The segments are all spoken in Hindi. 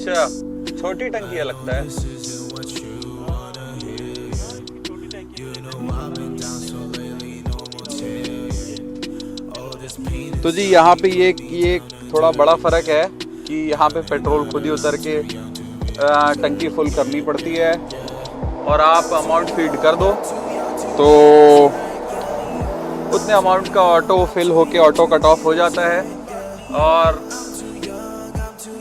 अच्छा, छोटी टंकी है लगता है। तो जी यहाँ पे ये थोड़ा बड़ा फ़र्क है कि यहाँ पे पेट्रोल खुद ही उतर के टंकी फुल करनी पड़ती है और आप अमाउंट फीड कर दो तो उतने अमाउंट का ऑटो फिल होके ऑटो कट ऑफ हो जाता है। और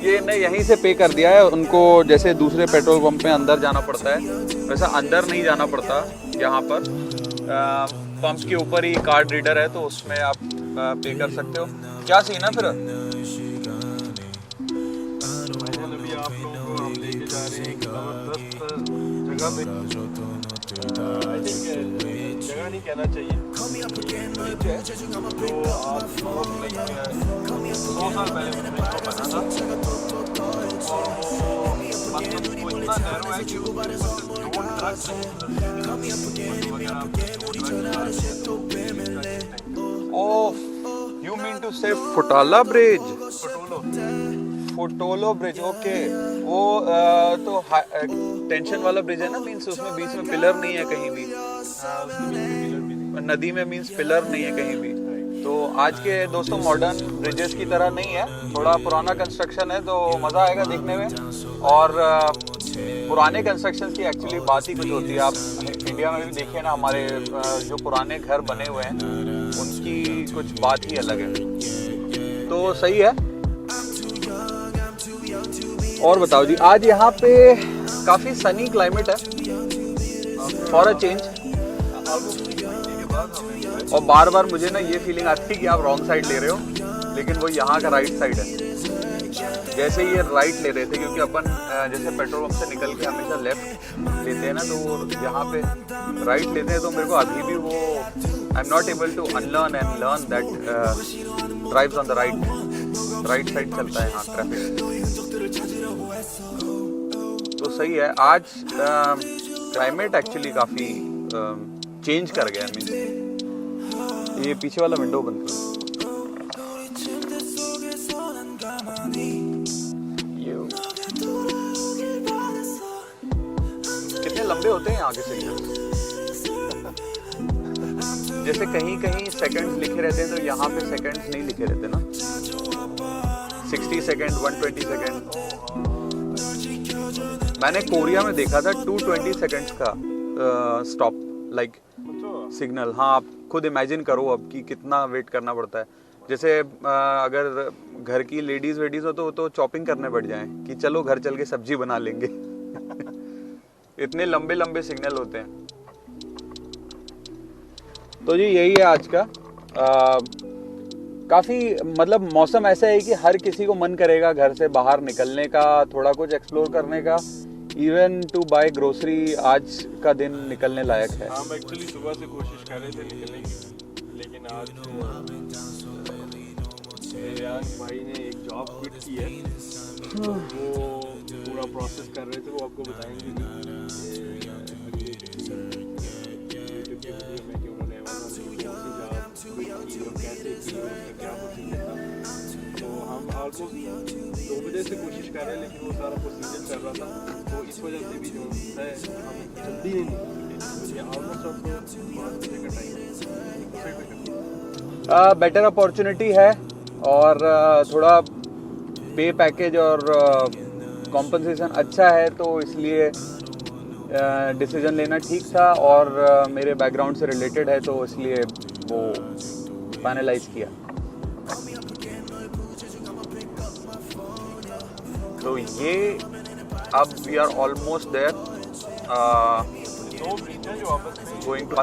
ये ने यहीं से पे कर दिया है उनको, जैसे दूसरे पेट्रोल पंप में अंदर जाना पड़ता है वैसा अंदर नहीं जाना पड़ता। यहाँ पर पंप के ऊपर ही कार्ड रीडर है तो उसमें आप पे कर सकते हो। क्या सीन है फिर? अभी आप लोगों को हम लेके जा रहे हैं जबरदस्त जगह पे। आई थिंक जगह नहीं कहना चाहिए, जो आप 2 साल पहले मैंने बना था और वो इतना नैरो है कि ओह, you mean to say Futala bridge? Futala bridge, okay. वो तो टेंशन वाला ब्रिज है ना, मीन्स उसमें बीच में पिलर नहीं है कहीं भी। नदी में मीन्स पिलर नहीं है कहीं भी। तो आज के दोस्तों मॉडर्न ब्रिजेस की तरह नहीं है, थोड़ा पुराना कंस्ट्रक्शन है तो मज़ा आएगा देखने में। और पुराने कंस्ट्रक्शन की एक्चुअली बात ही कुछ होती है। आप इंडिया में भी देखिए ना, हमारे जो पुराने घर बने हुए हैं उनकी कुछ बात ही अलग है। तो सही है। और बताओ जी, आज यहाँ पे काफ़ी सनी क्लाइमेट है फॉर अ चेंज। और बार बार मुझे ना ये फीलिंग आती है कि आप रॉन्ग साइड ले रहे हो, लेकिन वो यहाँ का राइट साइड है। जैसे ये राइट ले रहे थे, क्योंकि अपन जैसे पेट्रोल पंप से निकल के हमेशा लेफ्ट लेते हैं ना, तो वो यहाँ पे राइट लेते हैं। तो मेरे को अभी भी वो I am not able to unlearn and learn that drives on the right side चलता है यहाँ ट्रैफिक। तो सही है। आज क्लाइमेट एक्चुअली काफ़ी चेंज कर गया है। मीन ये पीछे वाला विंडो बंद करो। कितने लंबे होते हैं यहाँ के सिग्नल। जैसे कहीं कहीं सेकंड्स लिखे रहते हैं तो यहाँ पे सेकंड्स नहीं लिखे रहते ना। 60 सेकंड, 120 सेकंड। मैंने कोरिया में देखा था 220 सेकंड्स का स्टॉप लाइक सिग्नल। हाँ, आप खुद इमेजिन करो अब कि कितना वेट करना पड़ता है। जैसे अगर घर की लेडीज वेडीज हो तो चॉपिंग करने बैठ जाएं कि चलो घर चल के सब्जी बना लेंगे। इतने लंबे लंबे सिग्नल होते हैं। तो जी यही है आज का। काफ़ी मतलब मौसम ऐसा है कि हर किसी को मन करेगा घर से बाहर निकलने का, थोड़ा कुछ एक्सप्लोर करने का, इवन टू बाय ग्रोसरी। आज का दिन निकलने लायक है। हम एक्चुअली सुबह से कोशिश कर रहे थे निकलने की, लेकिन आज यार भाई ने एक जॉब क्विट की है, तो वो पूरा प्रोसेस कर रहे थे, वो आपको बताएंगे कि उन्होंने कैसे की, क्या प्रोसीजर था। तो हम ऑलमोस्ट 2 बजे से कोशिश कर रहे हैं, लेकिन वो सारा प्रोसीजर चल रहा था, तो इस वजह से भी जो है हम जल्दी नहीं निकले। ऑलमोस्ट आपको 5 बजे का टाइम है। बेटर अपॉर्चुनिटी है और थोड़ा पे पैकेज और कॉम्पनसेशन अच्छा है, तो इसलिए डिसीजन लेना ठीक था। और मेरे बैकग्राउंड से रिलेटेड है तो इसलिए वो फाइनलाइज किया। तो ये अब we are almost there, going to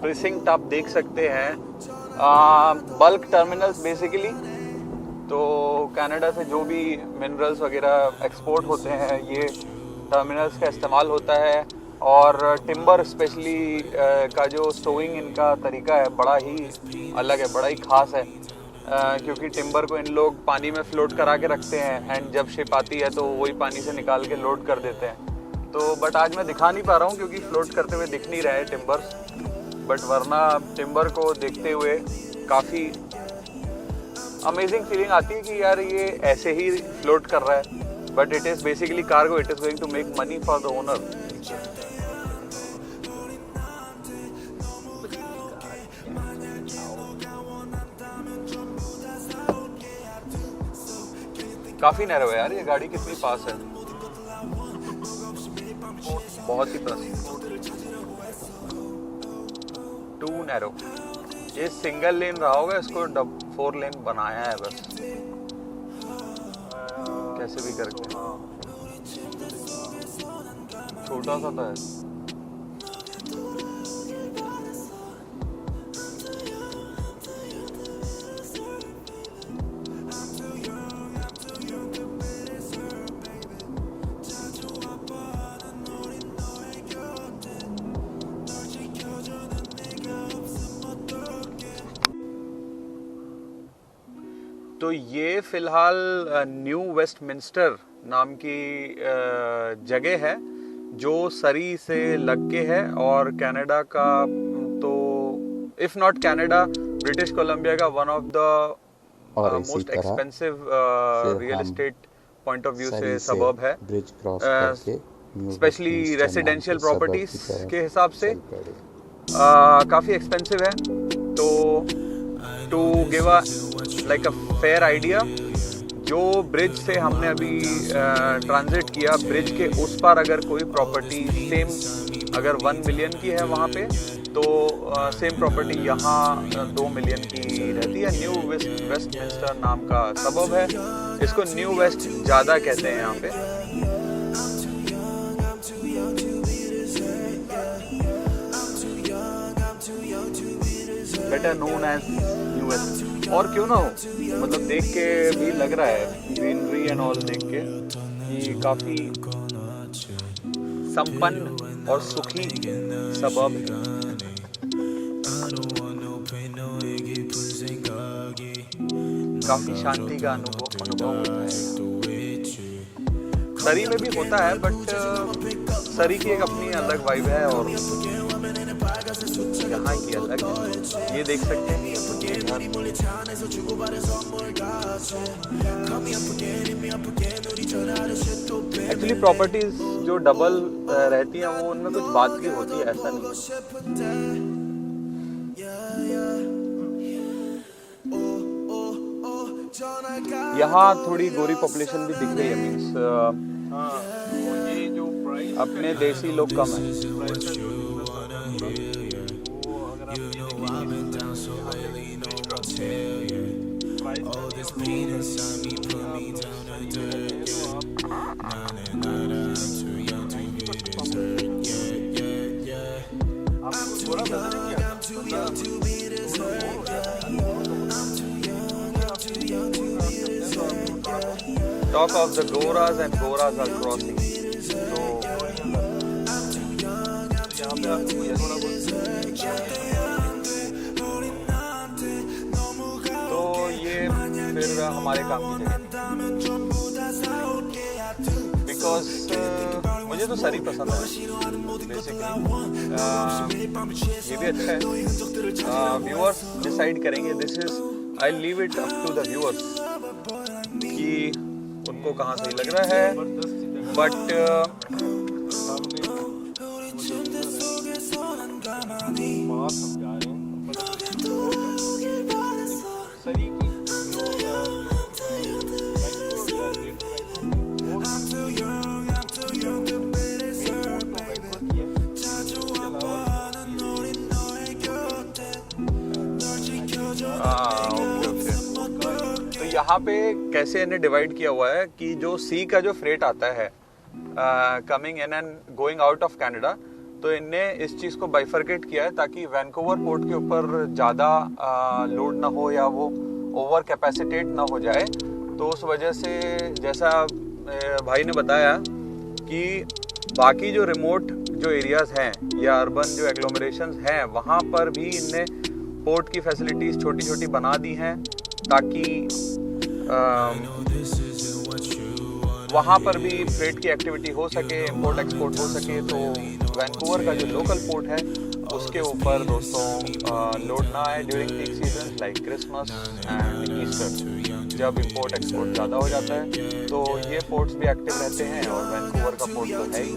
precinct आप देख सकते हैं। बल्क टर्मिनल्स बेसिकली तो कनाडा से जो भी मिनरल्स वगैरह एक्सपोर्ट होते हैं ये टर्मिनल्स का इस्तेमाल होता है। और टिम्बर स्पेशली का जो स्टोइंग इनका तरीका है बड़ा ही अलग है, बड़ा ही ख़ास है। क्योंकि टिम्बर को इन लोग पानी में फ्लोट करा के रखते हैं एंड जब शिप आती है तो वही पानी से निकाल के लोड कर देते हैं। तो बट आज मैं दिखा नहीं पा रहा हूँ क्योंकि फ्लोट करते हुए दिख नहीं रहा है टिम्बर्स, बट वरना टिम्बर को देखते हुए काफ़ी अमेजिंग फीलिंग आती है कि यार ये ऐसे ही फ्लोट कर रहा है, but it is basically cargo, it is going to make money for the owner. काफ़ी नैरो है यार, ये गाड़ी कितनी पास है, बहुत ही पास, टू नैरो। ये सिंगल लेन रहा होगा, इसको 4 लेन बनाया है बस कैसे भी करके, छोटा सा था। तो ये फ़िलहाल न्यू वेस्टमिंस्टर नाम की जगह है जो सरी से लग के है, और कनाडा का तो if not Canada, British Columbia का one of the most expensive real estate point of view से सबब है, स्पेशली रेसिडेंशियल प्रॉपर्टीज़ के हिसाब से काफ़ी एक्सपेंसिव है। तो to give a like a fair idea, जो ब्रिज से हमने अभी ट्रांजिट किया, ब्रिज के उस पार अगर कोई प्रॉपर्टी सेम अगर 1 मिलियन की है वहाँ पे, तो सेम प्रॉपर्टी यहाँ 2 मिलियन की रहती है। न्यू वेस्टमिंस्टर नाम का सबब है, इसको न्यू वेस्ट ज़्यादा कहते हैं यहाँ पे। Better known as New West, और क्यों ना हो, मतलब देख के भी लग रहा है ग्रीनरी एंड ऑल देख के कि काफ़ी संपन्न और सुखी सबब है। काफ़ी शांति का अनुभव होता है। सरी में भी होता है, बट सरी की एक अपनी अलग वाइब है और यहाँ की अलग है। ये देख सकते हैं एक्चुअली प्रॉपर्टीज जो डबल रहती हैं वो उनमें कुछ बात की होती है, ऐसा नहीं। यहाँ थोड़ी गोरी पॉपुलेशन भी दिख रही है, मीन्स ये जो प्राइस अपने देसी लोग कम है। Talk of the Goras and Goras are crossing. तो यहाँ पे आपको थोड़ा बहुत, तो ये फिर हमारे काम की जगह, बिकॉज मुझे तो सरी पसंद है बेसिकली, ये भी अच्छा है। व्यूअर्स डिसाइड करेंगे, this is I leave it up to the viewers कि उनको कहाँ सही लग रहा है, बट यहाँ पे कैसे इन्हें डिवाइड किया हुआ है कि जो सी का जो फ्रेट आता है coming in and going out of Canada, तो इनने इस चीज़ को बाइफरकेट किया है ताकि वैंकूवर पोर्ट के ऊपर ज़्यादा लोड ना हो या वो ओवर कैपेसिटेट ना हो जाए। तो उस वजह से जैसा भाई ने बताया कि बाकी जो रिमोट जो एरियाज़ हैं या अर्बन जो एग्लोमरेशंस हैं वहाँ पर भी इनने पोर्ट की फैसिलिटीज़ छोटी छोटी बना दी हैं, ताकि वहाँ पर भी फ्रेट की एक्टिविटी हो सके, इंपोर्ट एक्सपोर्ट हो सके। तो वैंकूवर का जो लोकल पोर्ट है उसके ऊपर दोस्तों लोड ना आए during peak season like Christmas and Easter, जब इंपोर्ट एक्सपोर्ट ज़्यादा हो जाता है तो ये पोर्ट्स भी एक्टिव रहते हैं। और वैंकूवर का पोर्ट तो है ही।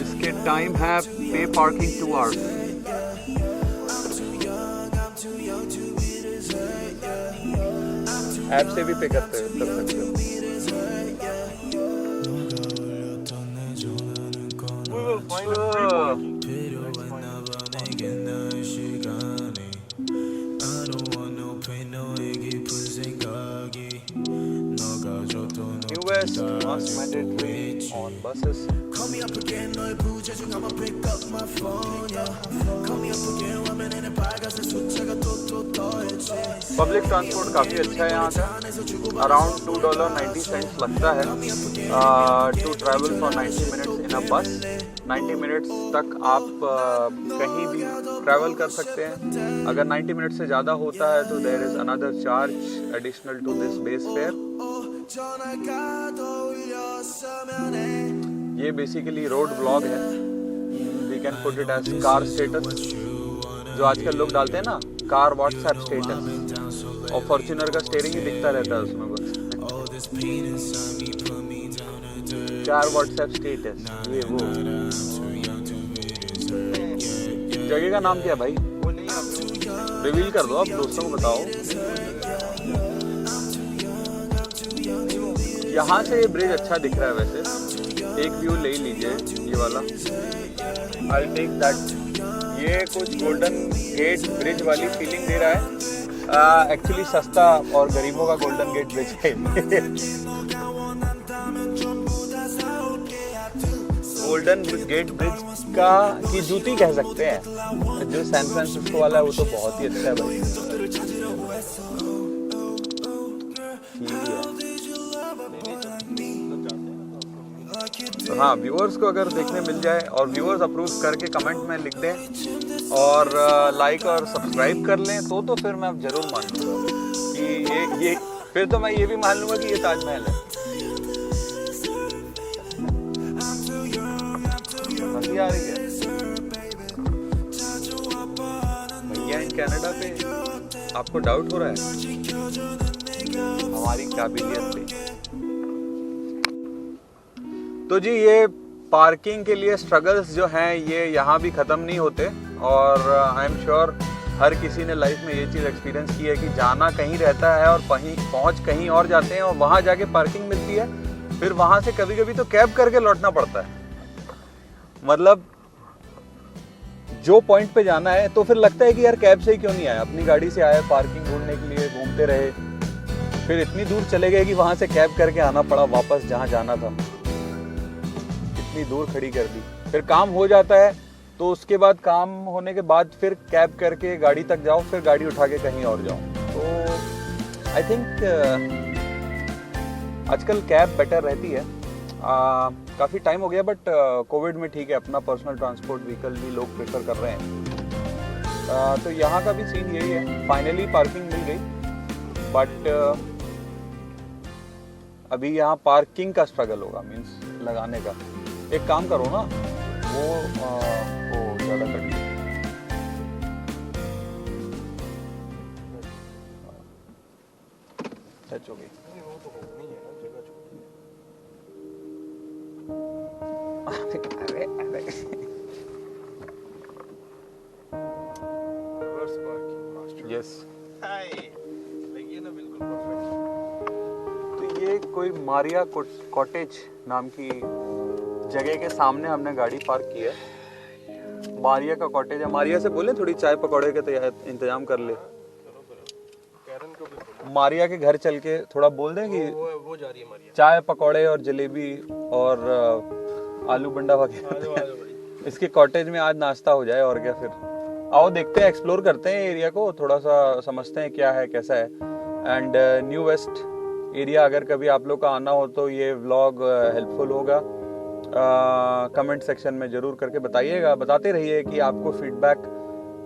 इसके टाइम है पे पार्किंग 2 आवर्स। ऐप से भी पे कर सकते हो। We will find a free parking. New West must mandatory on buses. Call me up again, 너의 부재중 I'ma pick up my phone, yeah. Call me up again, 화면에는 빨간색 숫자가 또 떠있지. Public transport काफ़ी अच्छा है यहाँ का। अराउंड $2.90 लगता है to travel for 90 minutes in a bus. 90 minutes तक आप कहीं भी ट्रैवल कर सकते हैं। अगर 90 मिनट से ज़्यादा होता है तो there is another charge additional to this base fare. ये बेसिकली रोड ब्लॉग है। We can put it as car status, जो आजकल लोग डालते हैं ना, कार व्हाट्सएप स्टेटस। और फॉर्च्यूनर का स्टीयरिंग ही दिखता रहता है उसमें बस। कार व्हाट्सएप स्टेटस, ये वो। जगह का नाम क्या है भाई? वो नहीं आप रिवील कर दो, आप दोस्तों को बताओ। यहाँ से ब्रिज अच्छा दिख रहा है वैसे। एक व्यू ले लीजिए ये वाला। I take that. ये कुछ गोल्डन गेट ब्रिज वाली फीलिंग दे रहा है। एक्चुअली सस्ता और गरीबों का गोल्डन गेट ब्रिज है। गोल्डन गेट ब्रिज का की जूती कह सकते हैं। जो सैन फ्रांसिस्को वाला है वो तो बहुत ही अच्छा है भाई। तो हाँ, व्यूअर्स को अगर देखने मिल जाए और व्यूअर्स अप्रूव करके कमेंट में लिख दें और लाइक और सब्सक्राइब कर लें तो फिर मैं जरूर मान लूँगा कि ये फिर तो मैं ये भी मान लूँगा कि ये ताजमहल है। हंसी आ रही है भैया इन कनाडा पे। आपको डाउट हो रहा है हमारी काबिलियत पे? तो जी ये पार्किंग के लिए स्ट्रगल्स जो हैं ये यहाँ भी ख़त्म नहीं होते। और आई एम श्योर हर किसी ने लाइफ में ये चीज़ एक्सपीरियंस की है कि जाना कहीं रहता है और पहुँच कहीं और जाते हैं और वहाँ जाके पार्किंग मिलती है। फिर वहाँ से कभी कभी तो कैब करके लौटना पड़ता है। मतलब जो पॉइंट पे जाना है तो फिर लगता है कि यार कैब से ही क्यों नहीं आया, अपनी गाड़ी से आए, पार्किंग ढूंढने के लिए घूमते रहे, फिर इतनी दूर चले गए कि वहाँ से कैब करके आना पड़ा वापस जहाँ जाना था। इतनी दूर खड़ी कर दी। फिर काम हो जाता है तो उसके बाद काम होने के बाद फिर कैब करके गाड़ी तक जाओ, फिर गाड़ी उठा के कहीं और जाओ। तो आई थिंक आजकल कैब बेटर रहती है। काफ़ी टाइम हो गया बट कोविड में ठीक है, अपना पर्सनल ट्रांसपोर्ट व्हीकल भी लोग प्रेफर कर रहे हैं। तो यहाँ का भी सीन यही है। फाइनली पार्किंग मिल गई बट अभी यहाँ पार्किंग का स्ट्रगल होगा, मीन्स लगाने का। एक काम करो ना, वो ज़्यादा कर लो। टच हो गई। अरे अरे रिवर्स पार्किंग मास्टर। यस। हाय लगी ना, बिल्कुल परफेक्ट। तो ये कोई मारिया कॉटेज नाम की जगह के सामने हमने गाड़ी पार्क की है। मारिया का कॉटेज है। मारिया से बोले थोड़ी चाय पकौड़े के इंतजाम कर ले। कैरन को भी मारिया के घर चल के थोड़ा बोल दें कि वो जा रही है मारिया। चाय पकौड़े और जलेबी और आलू बंडा वगैरह इसके कॉटेज में आज नाश्ता हो जाए। और क्या, फिर आओ देखते हैं, एक्सप्लोर करते हैं एरिया को, थोड़ा सा समझते हैं क्या है कैसा है। एंड न्यू वेस्ट एरिया अगर कभी आप लोग का आना हो तो ये व्लॉग हेल्पफुल होगा। कमेंट सेक्शन में ज़रूर करके बताइएगा, बताते रहिए कि आपको फीडबैक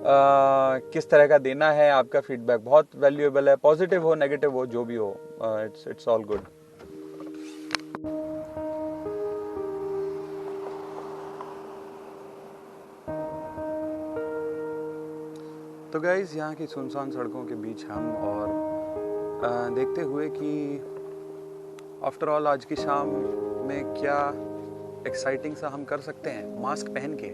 किस तरह का देना है। आपका फीडबैक बहुत वैल्यूएबल है, पॉजिटिव हो नेगेटिव हो जो भी हो, इट्स ऑल गुड। तो गाइस यहाँ की सुनसान सड़कों के बीच हम और देखते हुए कि आफ्टर ऑल आज की शाम में क्या एक्साइटिंग सा हम कर सकते हैं मास्क पहन के।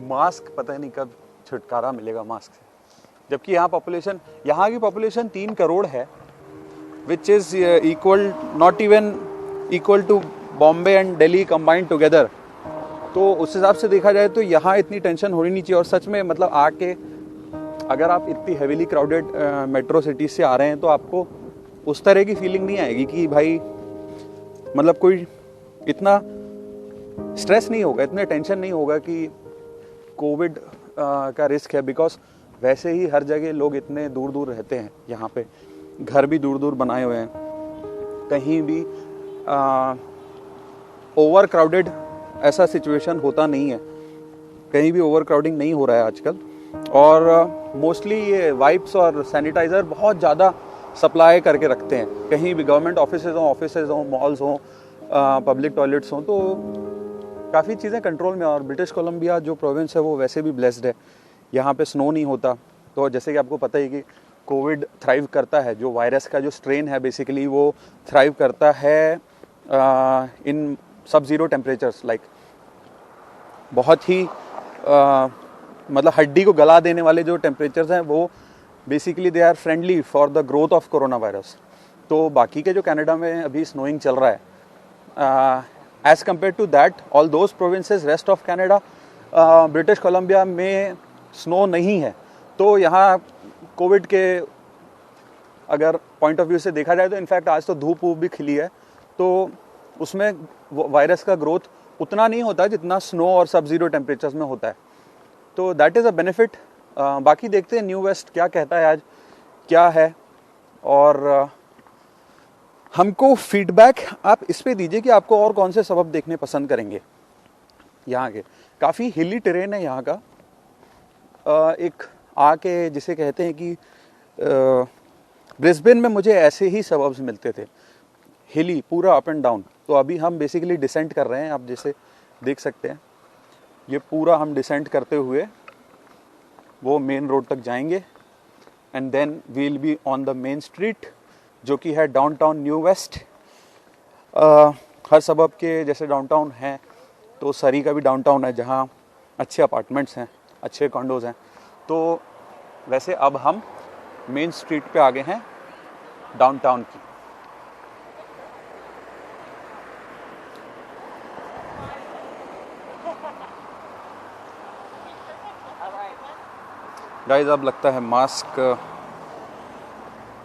मास्क पता नहीं कब छुटकारा मिलेगा मास्क से, जबकि यहाँ की पॉपुलेशन 3 करोड़ है, which is equal not even equal to Bombay and Delhi combined together. तो उस हिसाब से देखा जाए तो यहाँ इतनी टेंशन होनी नहीं चाहिए। और सच में मतलब आके अगर आप इतनी हेवीली क्राउडेड मेट्रो सिटीज से आ रहे हैं तो आपको उस तरह की फीलिंग नहीं आएगी कि भाई मतलब कोई इतना स्ट्रेस नहीं होगा, इतने टेंशन नहीं होगा कि कोविड का रिस्क है। बिकॉज वैसे ही हर जगह लोग इतने दूर दूर रहते हैं, यहाँ पे घर भी दूर दूर बनाए हुए हैं, कहीं भी ओवर क्राउडेड ऐसा सिचुएशन होता नहीं है, कहीं भी ओवर क्राउडिंग नहीं हो रहा है आजकल। और मोस्टली ये वाइप्स और सैनिटाइज़र बहुत ज़्यादा सप्लाई करके रखते हैं, कहीं भी गवर्नमेंट ऑफिसेज हों, मॉल्स हों, पब्लिक टॉयलेट्स हों, तो काफ़ी चीज़ें कंट्रोल में। और ब्रिटिश कोलंबिया जो प्रोविंस है वो वैसे भी ब्लेस्ड है, यहाँ पे स्नो नहीं होता। तो जैसे कि आपको पता ही कि कोविड थ्राइव करता है, जो वायरस का जो स्ट्रेन है बेसिकली वो थ्राइव करता है इन सब ज़ीरो टेम्परेचर्स, लाइक बहुत ही मतलब हड्डी को गला देने वाले जो टेम्परेचर्स हैं वो basically they are friendly for the growth of corona virus. तो बाकी के जो कनाडा में अभी स्नोइंग चल रहा है, as compare to that all those provinces rest of Canada, British Columbia में स्नो नहीं है। तो यहाँ कोविड के अगर पॉइंट ऑफ व्यू से देखा जाए तो इनफैक्ट आज तो धूप भी खिली है, तो उसमें वायरस का ग्रोथ उतना नहीं होता जितना स्नो और सब ज़ीरो टेम्परेचर्स में होता है। तो दैट इज़ अ बेनिफिट। बाकी देखते हैं न्यू वेस्ट क्या कहता है आज, क्या है। और हमको फीडबैक आप इस पे दीजिए कि आपको और कौन से सबब देखने पसंद करेंगे। यहाँ के काफ़ी हिली टेरेन है यहाँ का, एक आके जिसे कहते हैं कि ब्रिस्बेन में मुझे ऐसे ही सबब्स मिलते थे, हिली पूरा अप एंड डाउन। तो अभी हम बेसिकली डिसेंट कर रहे हैं, आप जैसे देख सकते हैं ये पूरा हम डिसेंट करते हुए वो मेन रोड तक जाएंगे and then we will be on the main street जो कि है डाउनटाउन न्यू वेस्ट। हर सबब के जैसे डाउनटाउन है तो सरी का भी डाउनटाउन है जहाँ अच्छे अपार्टमेंट्स हैं, अच्छे कॉन्डोज हैं। तो वैसे अब हम मेन स्ट्रीट पे आ गए हैं डाउनटाउन की। गाइस अब लगता है मास्क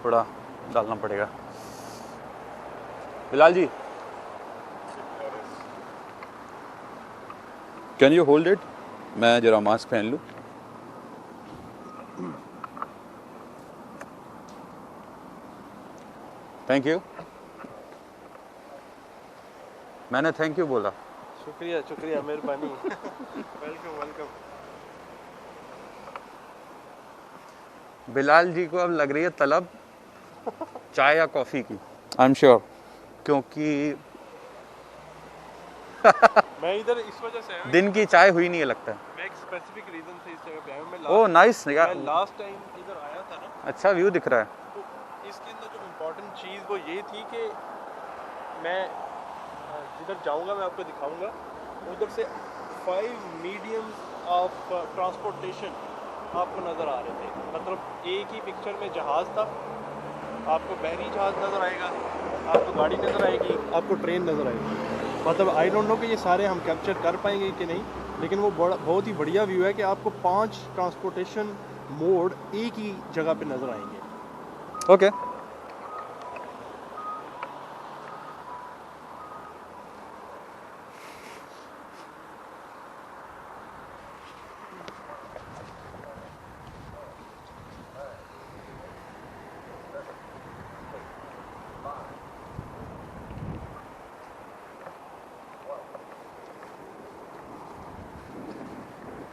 थोड़ा डालना पड़ेगा। बिलाल जी, कैन यू होल्ड इट, मैं जरा मास्क पहन लूँ। Thank you. मैंने थैंक यू बोला। शुक्रिया शुक्रिया, मेहरबानी। Welcome welcome. बिलाल जी को अब लग रही है तलब चाय या कॉफ़ी की, आई एम श्योर, क्योंकि मैं इधर इस वजह से आया दिन की चाय हुई नहीं है लगता है। मैं एक स्पेसिफिक रीजन से इस जगह पे आया हूं। ओह नाइस, मैं लास्ट टाइम इधर आया था ना, अच्छा व्यू दिख रहा है। तो इसके अंदर जो इम्पोर्टेंट चीज़ वो ये थी कि मैं जिधर जाऊंगा मैं आपको दिखाऊंगा, उधर से 5 मीडियम्स ऑफ ट्रांसपोर्टेशन आपको नज़र आ रहे थे। मतलब एक ही पिक्चर में जहाज़ था, आपको बहरी जहाज़ नज़र आएगा, आपको गाड़ी नज़र आएगी, आपको ट्रेन नज़र आएगी। मतलब आई डोंट नो कि ये सारे हम कैप्चर कर पाएंगे कि नहीं, लेकिन वो बहुत ही बढ़िया व्यू है कि आपको 5 ट्रांसपोर्टेशन मोड एक ही जगह पे नज़र आएंगे। ओके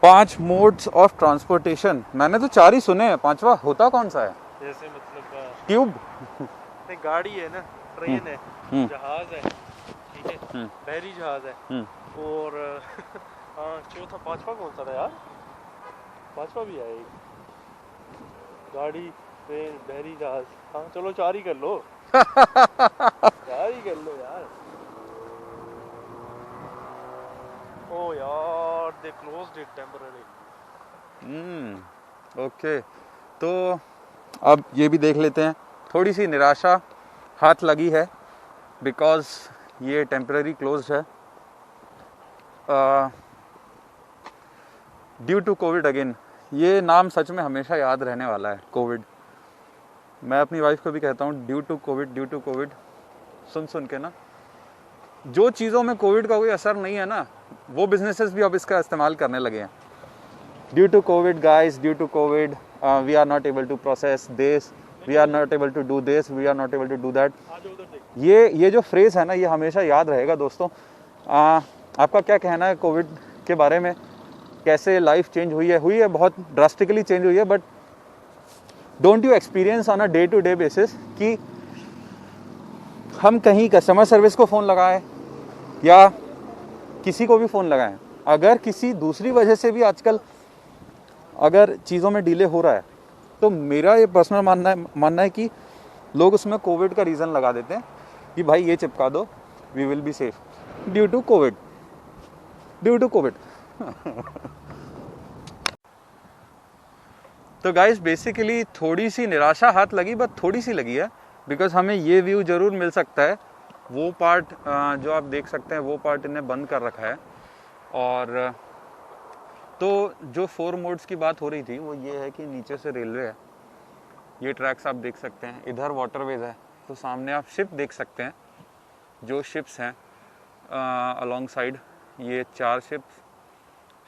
5 मोड्स ऑफ ट्रांसपोर्टेशन, मैंने तो 4 ही सुने हैं, 5वां होता कौन सा है? जैसे मतलब ट्यूब? नहीं, गाड़ी है ना, ट्रेन है, जहाज है, ठीक है, बहरी जहाज है, और हाँ चौथा पांचवा कौन सा था यार? पांचवा भी है एक, गाड़ी, ट्रेन, बहरी जहाज। हाँ चलो 4 ही कर लो। 4 ही कर लो यार। ओ यार, दे क्लोज्ड इट टेम्पररी। ओके, तो अब ये भी देख लेते हैं। थोड़ी सी निराशा हाथ लगी है बिकॉज ये टेम्पररी क्लोज्ड है ड्यू टू कोविड अगेन। ये नाम सच में हमेशा याद रहने वाला है, कोविड। मैं अपनी वाइफ को भी कहता हूँ ड्यू टू कोविड, सुन के ना, जो चीज़ों में कोविड का कोई असर नहीं है ना, वो बिजनेसेस भी अब इसका इस्तेमाल करने लगे हैं। Due to COVID guys, due to COVID we are not able to process this, we are not able to do this, we are not able to do that. ये जो फ्रेज़ है ना, ये हमेशा याद रहेगा दोस्तों। आपका क्या कहना है कोविड के बारे में? कैसे लाइफ चेंज हुई है? बहुत ड्रास्टिकली चेंज हुई है, but don't you experience on a day to day basis कि हम कहीं कस्टमर सर्विस को फ़ोन लगाएं या किसी को भी फ़ोन लगाएं, अगर किसी दूसरी वजह से भी आजकल अगर चीज़ों में डिले हो रहा है, तो मेरा ये पर्सनल मानना है कि लोग उसमें कोविड का रीज़न लगा देते हैं कि भाई ये चिपका दो, we will be safe due to COVID. तो गाइस बेसिकली थोड़ी सी निराशा हाथ लगी, बस थोड़ी सी लगी है, बिकॉज हमें ये व्यू ज़रूर मिल सकता है। वो पार्ट जो आप देख सकते हैं, वो पार्ट इन्हें बंद कर रखा है। और तो जो 4 मोड्स की बात हो रही थी वो ये है कि नीचे से रेलवे है, ये ट्रैक्स आप देख सकते हैं, इधर वाटरवेज है, तो सामने आप शिप देख सकते हैं, जो शिप्स हैं अलॉन्ग साइड, ये 4 शिप्स।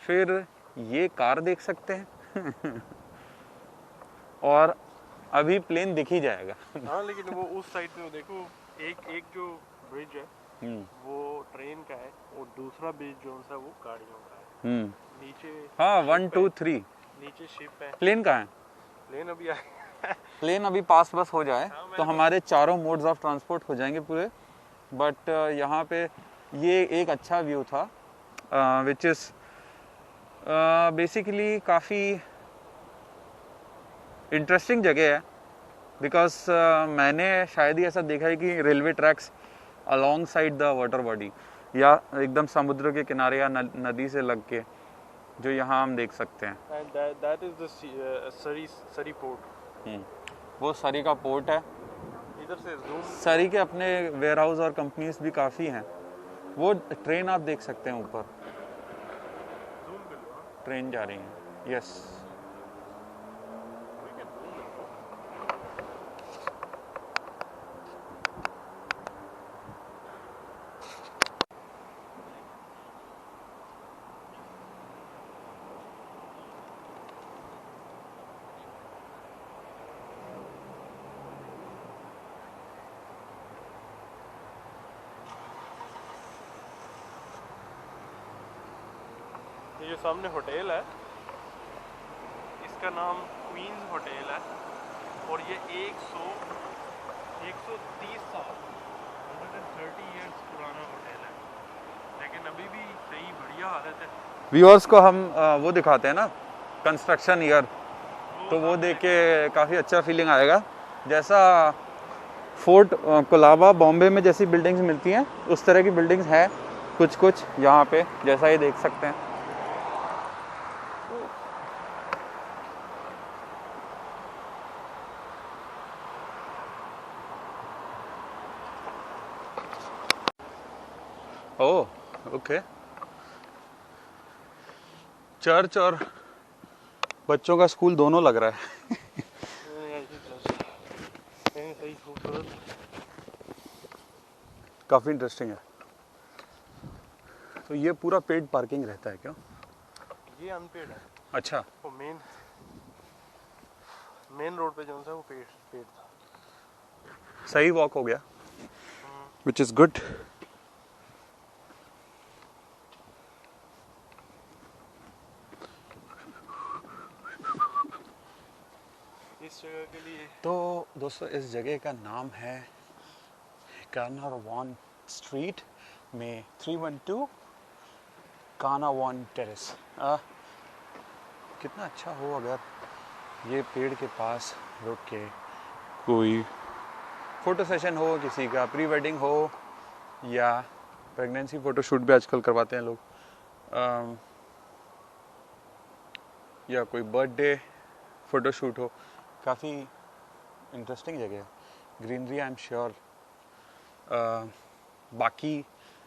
फिर ये कार देख सकते हैं और अभी प्लेन दिख ही जाएगा। हाँ लेकिन वो उस साइड पे देखो, एक जो ब्रिज है वो ट्रेन का है, और दूसरा ब्रिज जो है वो गाड़ियों का है। नीचे हाँ 1 2 3 नीचे शिप है। प्लेन कहाँ है? प्लेन अभी प्लेन अभी पास बस हो जाए हाँ, तो हमारे चारों मोड्स ऑफ ट्रांसपोर्ट हो जाएंगे पूरे। बट यहाँ पे ये एक अच्छा व्यू था, विच इज़ बेसिकली काफ़ी इंटरेस्टिंग जगह है, बिकॉज मैंने शायद ही ऐसा देखा है कि railway tracks along side the water body या एकदम समुद्र के किनारे या नदी से लग के, जो यहाँ हम देख सकते हैं। And that is the सरी पोर्ट। वो सरी का पोर्ट है। इधर से जूम, सरी के अपने वेयर हाउस और कंपनीज भी काफ़ी हैं। वो ट्रेन आप देख सकते हैं ऊपर, जूम कर लो। ट्रेन जा रही है। यस, ये जो सामने होटल है, इसका नाम क्वींस होटल है, और ये 130 साल 130 इयर्स पुराना होटल है, लेकिन अभी भी सही बढ़िया हालत है। व्यूअर्स को हम वो दिखाते हैं ना, कंस्ट्रक्शन ईयर, तो वो देख के काफ़ी अच्छा फीलिंग आएगा। जैसा फोर्ट कोलाबा बॉम्बे में जैसी बिल्डिंग्स मिलती हैं, उस तरह की बिल्डिंग्स हैं कुछ यहाँ पे, जैसा ये देख सकते हैं। ओह ओके, चर्च और बच्चों का स्कूल दोनों लग रहा है। काफ़ी इंटरेस्टिंग है। तो ये पूरा पेड पार्किंग रहता है क्या? ये अनपेड है। अच्छा, वो मेन रोड पे जो है वो पेड था। सही वॉक हो गया, विच इज़ गुड। जगह के लिए। तो दोस्तों इस जगह का नाम है कानावान स्ट्रीट में 312 कानावान टेरेस। कितना अच्छा हो अगर ये पेड़ के पास रुक के कोई फ़ोटो सेशन हो, किसी का प्री वेडिंग हो या प्रेगनेंसी फ़ोटो शूट भी आजकल करवाते हैं लोग, या कोई बर्थडे फ़ोटो शूट हो। काफ़ी इंटरेस्टिंग जगह है, ग्रीनरी आई एम श्योर बाकी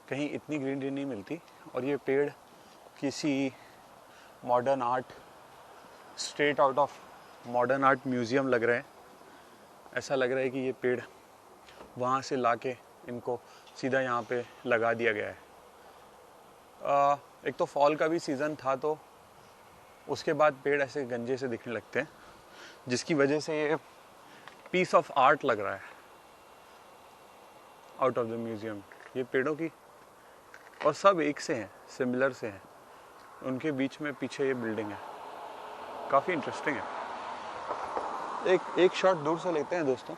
कहीं इतनी ग्रीनरी नहीं मिलती। और ये पेड़ किसी modern art, straight out of modern art museum लग रहे हैं। ऐसा लग रहा है कि ये पेड़ वहाँ से लाके इनको सीधा यहाँ पे लगा दिया गया है। एक तो फॉल का भी सीज़न था, तो उसके बाद पेड़ ऐसे गंजे से दिखने लगते हैं, जिसकी वजह से ये पीस ऑफ आर्ट लग रहा है आउट ऑफ द म्यूज़ियम। ये पेड़ों की, और सब एक से हैं, सिमिलर से हैं, उनके बीच में पीछे ये बिल्डिंग है। काफ़ी इंटरेस्टिंग है। एक शॉट दूर से लेते हैं दोस्तों।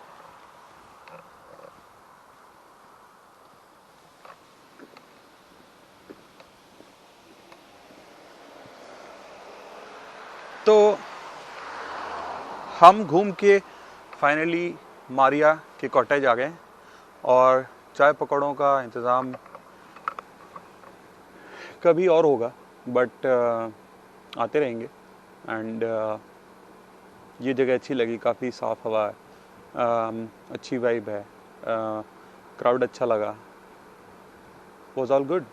तो हम घूम के फाइनली मारिया के कॉटेज आ गए और चाय पकौड़ों का इंतज़ाम कभी और होगा, बट आते रहेंगे। एंड ये जगह अच्छी लगी, काफ़ी साफ़ हवा है, अच्छी वाइब है, क्राउड अच्छा लगा, वाज ऑल गुड।